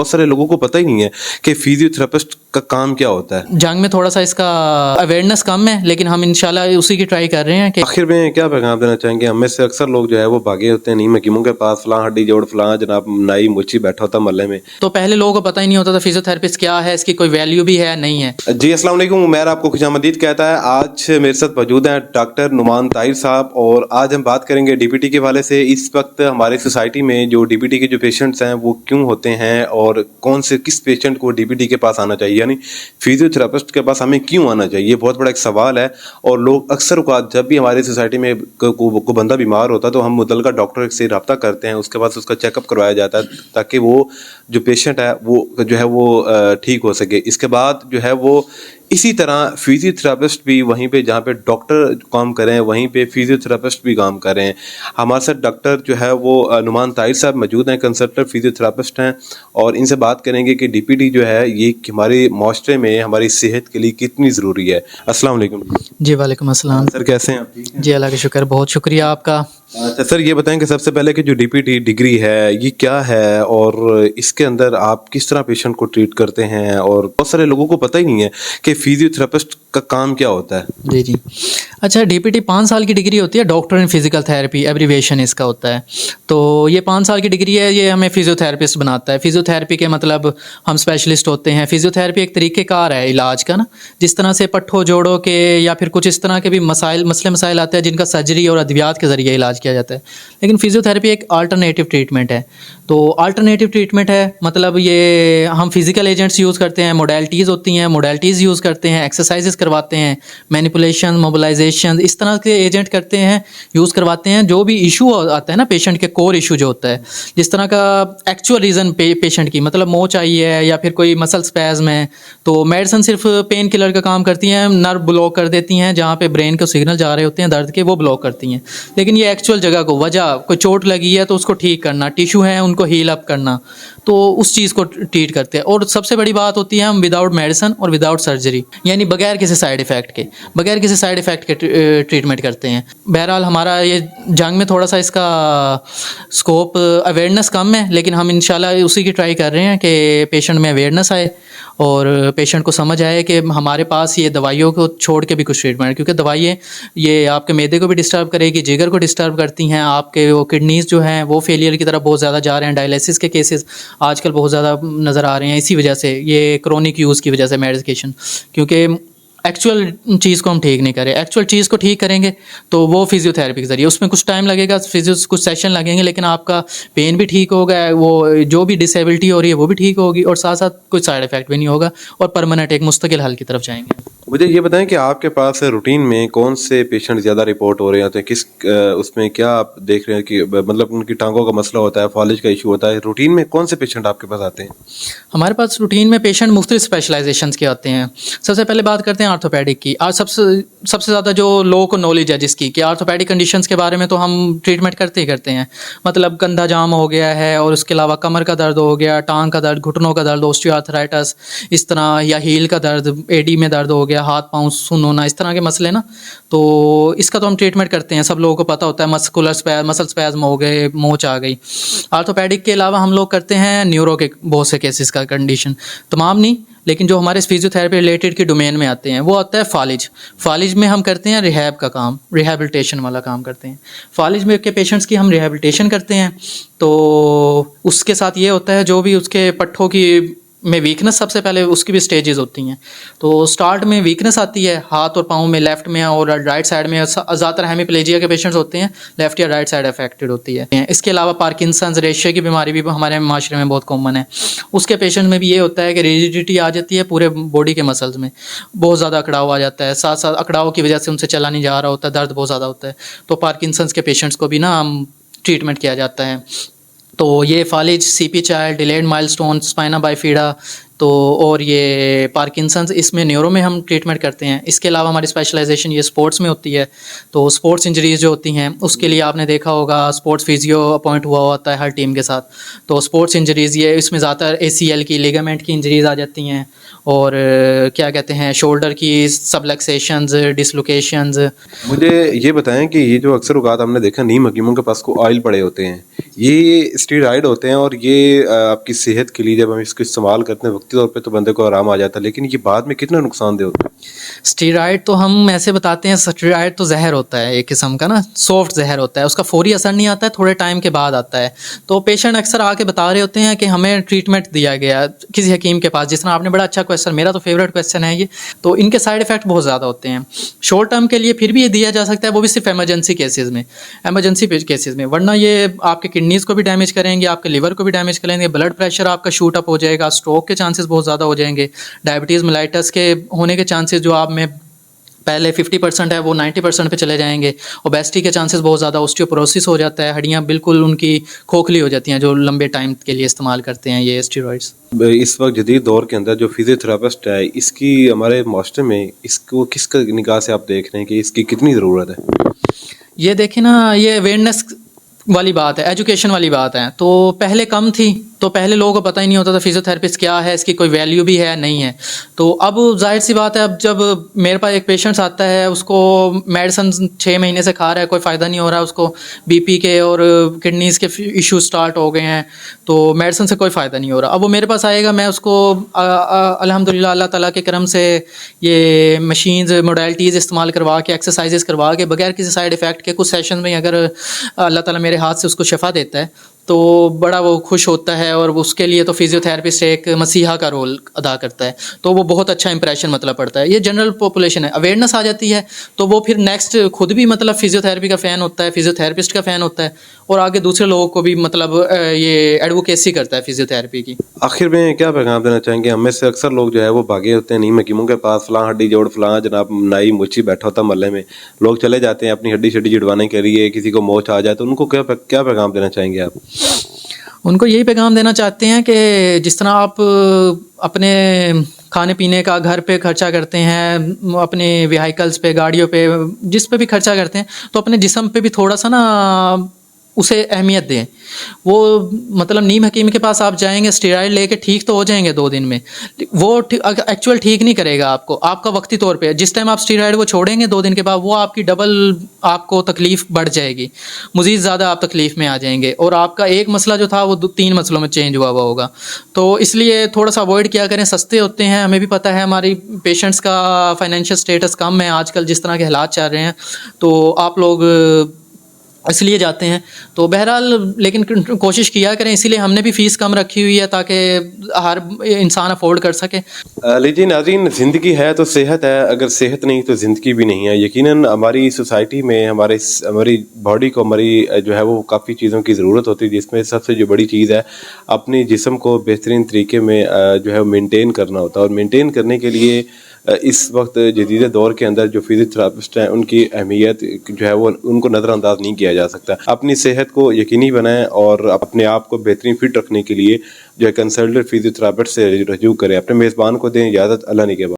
बहुत सारे लोगों को पता ही नहीं है कि फिजियोथेरेपिस्ट का काम क्या होता है। जंग में थोड़ा सा इसका अवेयरनेस कम है, लेकिन हम इंशाल्लाह उसी की ट्राई कर रहे हैं कि आखिर में क्या पैगाम देना चाहेंगे? हम में से अक्सर लोग जो है वो भागे होते हैं नीम हकीमों के पास, फलां हड्डी जोड़ फलां जनाब नाई मुच्ची बैठा होता मोहल्ले में। तो पहले लोगों को पता ही नहीं होता था फिजियोथेरेपिस्ट क्या है, इसकी कोई वैल्यू भी है नहीं है। जी अस्सलाम वालेकुम, उमैर आपको खुशामदीद कहता है। आज मेरे साथ मौजूद हैं डॉक्टर नुमान ताहिर साहब और आज हम बात करेंगे डीपीटी के हवाले से। इस वक्त हमारी सोसाइटी में जो डीपीटी के जो पेशेंट्स हैं वो क्यों होते हैं और कौन से किस पेशेंट को डीपीटी के पास आना चाहिए, यानी फिजियोथेरेपिस्ट के पास हमें क्यों आना चाहिए, बहुत बड़ा एक सवाल है। और लोग अक्सर औक़ात जब भी हमारी सोसाइटी में को बंदा बीमार होता है तो हम मुतल्लिका डॉक्टर से रब्ता करते हैं, उसके बाद उसका चेकअप करवाया जाता है ताकि वो जो पेशेंट है वो जो है वो ठीक हो सके। इसके बाद जो है वो इसी तरह फिजियोथेरेपिस्ट भी वहीं पे जहाँ पे डॉक्टर काम करें वहीं पे फिजियोथेरेपिस्ट भी काम करें। हमारे साथ डॉक्टर जो है वो नुमान ताहिर साहब मौजूद हैं, कंसल्टेंट फिजियोथेरेपिस्ट हैं और इनसे बात करेंगे कि डीपीटी जो है ये हमारे माशरे में हमारी सेहत के लिए कितनी ज़रूरी है। अस्सलाम वालेकुम। जी वालेकुम अस्सलाम सर कैसे हैं आप? ठीक हैं? जी अल्लाह का शुक्र, बहुत शुक्रिया आपका। अच्छा सर, ये बताएं कि सबसे पहले कि जो डीपीटी डिग्री है ये क्या है और इसके अंदर आप किस तरह पेशेंट को ट्रीट करते हैं, और बहुत सारे लोगों को पता ही नहीं है कि फिजियोथेरेपिस्ट का काम क्या होता है। जी जी, अच्छा डीपीटी 5 साल की डिग्री होती है, doctor in physical therapy abbreviation इसका होता है। तो ये 5 साल की डिग्री है, ये हमें फिजियोथेरेपिस्ट बनाता है। फिजियोथेरेपी के मतलब हम स्पेशलिस्ट होते हैं। फिजियोथेरेपी एक तरीक़ेकार है इलाज का ना, जिस तरह से पट्ठों जोड़ों के या फिर कुछ इस तरह के भी मसले मसाइल आते हैं जिनका सर्जरी और अद्वियात के ज़रिए इलाज किया जाता है, लेकिन फिजियोथेरेपी एक अल्टरनेटिव ट्रीटमेंट है। तो अल्टरनेटिव ट्रीटमेंट है मतलब ये हम फिजिकल एजेंट्स यूज़ करते हैं, मोडेलिटीज़ होती हैं, मोडेलिटीज़ यूज़ करते हैं, एक्सरसाइजेस करवाते हैं, मैनिपुलेशन मोबिलाइजेशन इस तरह के एजेंट करते हैं, यूज़ करवाते हैं। जो भी इशू आता है ना पेशेंट के, कोर इशू जो होता है, जिस तरह का एक्चुअल रीज़न पेशेंट की मतलब मोच आई है या फिर कोई मसल स्पैज़म है, तो मेडिसिन सिर्फ पेन किलर का काम करती हैं, नर्व ब्लॉक कर देती हैं, जहाँ पे ब्रेन को सिग्नल जा रहे होते हैं दर्द के वो ब्लॉक करती हैं। लेकिन ये एक्चुअल जगह को, वजह कोई चोट लगी है तो उसको ठीक करना, टिश्यू है उनको हील अप करना, तो उस चीज़ को ट्रीट करते हैं। और सबसे बड़ी बात होती है हम विदाउट मेडिसिन और विदाउट सर्जरी, यानी बगैर किसी साइड इफ़ेक्ट के ट्रीटमेंट करते हैं। बहरहाल हमारा ये जंग में थोड़ा सा इसका स्कोप अवेयरनेस कम है, लेकिन हम इंशाल्लाह उसी की ट्राई कर रहे हैं कि पेशेंट में अवेयरनेस आए और पेशेंट को समझ आए कि हमारे पास ये दवाइयों को छोड़ के भी कुछ ट्रीटमेंट है। क्योंकि दवाइयाँ ये आपके मैदे को भी डिस्टर्ब करेगी, जिगर को डिस्टर्ब करती हैं, आपके वो किडनीज़ जो हैं वो फेलियर की तरफ बहुत ज़्यादा जा रहे हैं। डायलिसिस के केसेस आजकल बहुत ज़्यादा नज़र आ रहे हैं, इसी वजह से, ये क्रोनिक यूज़ की वजह से मेडिकेशन। क्योंकि एक्चुअल चीज़ को हम ठीक नहीं करें, एक्चुअल चीज़ को ठीक करेंगे तो वो फिजियोथेरेपी के ज़रिए, उसमें कुछ टाइम लगेगा, कुछ सेशन लगेंगे, लेकिन आपका पेन भी ठीक होगा, वो जो भी डिसेबिलिटी हो रही है वो भी ठीक होगी और साथ साथ कोई साइड इफ़ेक्ट भी नहीं होगा और परमानेंट एक मुस्तकिल हल की तरफ जाएंगे। मुझे ये बताएं कि आपके पास रूटीन में कौन से पेशेंट ज़्यादा रिपोर्ट हो रहे होते हैं, किस उसमें क्या आप देख रहे हैं कि मतलब उनकी टांगों का मसला होता है, फॉलिज का इशू होता है, रूटीन में कौन से पेशेंट आपके पास आते हैं? हमारे पास रूटीन में पेशेंट मुख्तलिफ स्पेशलाइजेशंस के आते हैं। सबसे पहले बात करते हैं आर्थोपेडिक की। आज सबसे ज़्यादा जो लोगों को नॉलेज है जिसकी, कि आर्थोपेडिक कंडीशंस के बारे में तो हम ट्रीटमेंट करते ही करते हैं। मतलब कंधा जाम हो गया है और उसके अलावा कमर का दर्द हो गया, टांग का दर्द, घुटनों का दर्द, ऑस्टियोआर्थराइटिस इस तरह, या हील का दर्द, एडी में दर्द हो गया, हाथ पाँव सुन्न होना, इस तरह के मसले ना, तो इसका तो हम ट्रीटमेंट करते हैं। सब लोगों को पता होता है, मसल स्पैज़म हो गए, मोच आ गई। आर्थोपेडिक के अलावा हम लोग करते हैं न्यूरो के बहुत से केसेस का कंडीशन, तमाम नहीं, लेकिन जो हमारे फिजियोथेरेपी रिलेटेड के डोमेन में आते हैं वो आता है फालिज में हम करते हैं रिहैब का काम, रिहैबिलिटेशन वाला काम करते हैं। फालिज में के पेशेंट्स की हम रिहैबिलिटेशन करते हैं। तो उसके साथ ये होता है जो भी उसके पट्ठों की में वीकनेस, सबसे पहले उसकी भी स्टेजेस होती हैं। तो स्टार्ट में वीकनेस आती है हाथ और पाँव में, लेफ्ट में और राइट साइड में। ज़्यादातर हेमीप्लेजिया के पेशेंट्स होते हैं, लेफ्ट या राइट साइड अफेक्टेड होती है। इसके अलावा पार्किंसंस रेशे की बीमारी भी हमारे माशरे में बहुत कॉमन है। उसके पेशेंट में भी ये होता है कि रिजिडिटी आ जाती है पूरे बॉडी के मसल्स में, बहुत ज़्यादा अकड़ाव आ जाता है, साथ साथ अकड़ाव की वजह से उनसे चला नहीं जा रहा होता, दर्द बहुत ज़्यादा होता है। तो पार्किंसंस के पेशेंट्स को भी ना हम ट्रीटमेंट किया जाता है। तो ये फालिज, CP child, delayed milestone, spina bifida, तो और ये पार्किंसंस, इसमें न्यूरो में हम ट्रीटमेंट करते हैं। इसके अलावा हमारी स्पेशलाइजेशन ये स्पोर्ट्स में होती है। तो स्पोर्ट्स इंजरीज़ जो होती हैं उसके लिए आपने देखा होगा स्पोर्ट्स फिजियो अपॉइंट हुआ होता है हर टीम के साथ। तो स्पोर्ट्स इंजरीज़ ये इसमें ज़्यादातर ACL की, लिगामेंट की इंजरीज़ आ जाती हैं, और क्या कहते हैं, शोल्डर की सबलक्सेशंस, डिसलोकेशंस। मुझे ये बताएं कि ये जो अक्सर औकात हमने देखा नीम हकीमों के पास को ऑयल पड़े होते हैं, ये स्टेरॉइड होते हैं और ये आपकी सेहत के लिए जब हम इसको इस्तेमाल करते हैं वक्ती तौर पे तो बंदे को आराम आ जाता है, लेकिन ये बाद में कितना नुकसानदेह होता है? स्टेरॉइड तो हम ऐसे बताते हैं, स्टेरॉइड तो जहर होता है एक किस्म का ना, सॉफ्ट जहर होता है, उसका फौरी असर नहीं आता है, थोड़े टाइम के बाद आता है। तो पेशेंट अक्सर आके बता रहे होते हैं कि हमें ट्रीटमेंट दिया गया किसी हकीम के पास, जिस तरह आपने बड़ा अच्छा क्वेश्चन, मेरा तो फेवरेट क्वेश्चन है ये। तो इनके साइड इफेक्ट बहुत ज़्यादा होते हैं। शॉर्ट टर्म के लिए फिर भी ये दिया जा सकता है, वो भी सिर्फ इमरजेंसी केसेस में, वरना ये आपके किडनीज़ को भी डैमेज करेंगे, आपके लिवर को भी डैमेज करेंगे, ब्लड प्रेशर आपका शूट अप हो जाएगा, स्ट्रोक के चांसेस बहुत ज़्यादा हो जाएंगे, डायबिटीज़ मेलाइटस के होने के चांसेस जो आप में पहले 50% है वो 90% पे चले जाएंगे। ओबेसिटी के चांसेस बहुत ज़्यादा, ऑस्टियोपोरोसिस हो जाता है, हड्डियाँ बिल्कुल उनकी खोखली हो जाती हैं जो लंबे टाइम के लिए इस्तेमाल करते हैं ये स्टेरॉइड्स। इस वक्त जदीद दौर के अंदर जो फिजियोथेरापिस्ट है, इसकी हमारे मास्टर में इसको किस निगाह से आप देख रहे हैं कि इसकी कितनी ज़रूरत है? ये देखें ना, ये अवेयरनेस वाली बात है, एजुकेशन वाली बात है। तो पहले कम थी, तो पहले लोगों को पता ही नहीं होता था फिजियोथेरेपिस्ट क्या है, इसकी कोई वैल्यू भी है नहीं है। तो अब जाहिर सी बात है, अब जब मेरे पास एक पेशेंट्स आता है, उसको मेडिसिन 6 महीने से खा रहा है, कोई फ़ायदा नहीं हो रहा, उसको BP के और किडनीज़ के इश्यूज स्टार्ट हो गए हैं, तो मेडिसिन से कोई फ़ायदा नहीं हो रहा। अब वो मेरे पास आएगा, मैं उसको अल्हम्दुलिल्लाह अल्लाह ताला के करम से ये मशीन्स मोडालिटीज़ इस्तेमाल करवा के, एक्सरसाइजेस करवा के, बगैर किसी साइड इफ़ेक्ट के कुछ सेशन में अगर अल्लाह ताला मेरे हाथ से उसको शफा देता है तो बड़ा वो खुश होता है, और उसके लिए तो फिजियोथेरेपिस्ट एक मसीहा का रोल अदा करता है। तो वो बहुत अच्छा इंप्रेशन मतलब पड़ता है। ये जनरल पॉपुलेशन है, अवेयरनेस आ जाती है तो वो फिर नेक्स्ट खुद भी मतलब फिजियोथेरेपी का फ़ैन होता है, फिजियोथेरेपिस्ट का फ़ैन होता है, और आगे दूसरे लोगों को भी मतलब ये एडवोकेसी करता है फिजियोथेरेपी की। आखिर में क्या पैगाम देना चाहेंगे? हम में से अक्सर लोग जो है वो भागे होते हैं नीम हकीमों के पास, फलां हड्डी जोड़, फलां जनाब नाई मुची बैठा होता मोहल्ले में, लोग चले जाते हैं अपनी हड्डी शड्डी जुड़वाने के लिए, किसी को मोच आ जाए तो उनको क्या पैगाम देना चाहेंगे आप? उनको यही पैगाम देना चाहते हैं कि जिस तरह आप अपने खाने पीने का घर पे खर्चा करते हैं, अपने व्हीकल्स पे, गाड़ियों पे, जिस पे भी खर्चा करते हैं, तो अपने जिस्म पे भी थोड़ा सा ना उसे अहमियत दें। वो मतलब नीम हकीम के पास आप जाएंगे, स्टेरॉइड लेके ठीक तो हो जाएंगे 2 दिन में, वो एक्चुअल ठीक नहीं करेगा आपको, आपका वक्ती तौर पे। जिस टाइम आप स्टेरॉइड वो छोड़ेंगे 2 दिन के बाद, वो आपकी डबल आपको तकलीफ़ बढ़ जाएगी, मज़ीद ज़्यादा आप तकलीफ़ में आ जाएंगे, और आपका एक मसला जो था वो 3 मसलों में चेंज हुआ होगा। तो इसलिए थोड़ा सा अवॉइड किया करें, सस्ते होते हैं, हमें भी पता है हमारी पेशेंट्स का फाइनेंशियल स्टेटस कम है आजकल जिस तरह के हालात चल रहे हैं, तो आप लोग इसलिए जाते हैं। तो बहरहाल लेकिन कोशिश किया करें, इसीलिए हमने भी फ़ीस कम रखी हुई है ताकि हर इंसान अफोर्ड कर सके। लीजिए नाज़रीन, ज़िंदगी है तो सेहत है, अगर सेहत नहीं तो ज़िंदगी भी नहीं है। यकीनन हमारी सोसाइटी में हमारी बॉडी को, हमारी जो है वो काफ़ी चीज़ों की ज़रूरत होती है, जिसमें सबसे जो बड़ी चीज़ है अपने जिस्म को बेहतरीन तरीके में जो है मेंटेन करना होता है। और मेंटेन करने के लिए इस वक्त जदीद दौर के अंदर जो फिजियोथेरापिस्ट हैं उनकी अहमियत जो है वो उनको नज़रअंदाज नहीं किया जा सकता। अपनी सेहत को यकीनी बनाएं और अपने आप को बेहतरीन फिट रखने के लिए जो है कंसल्टेंट फिजियोथेरापिस्ट से रजू करें। अपने मेज़बान को दें इजाज़त। अल्लाह निगहबान।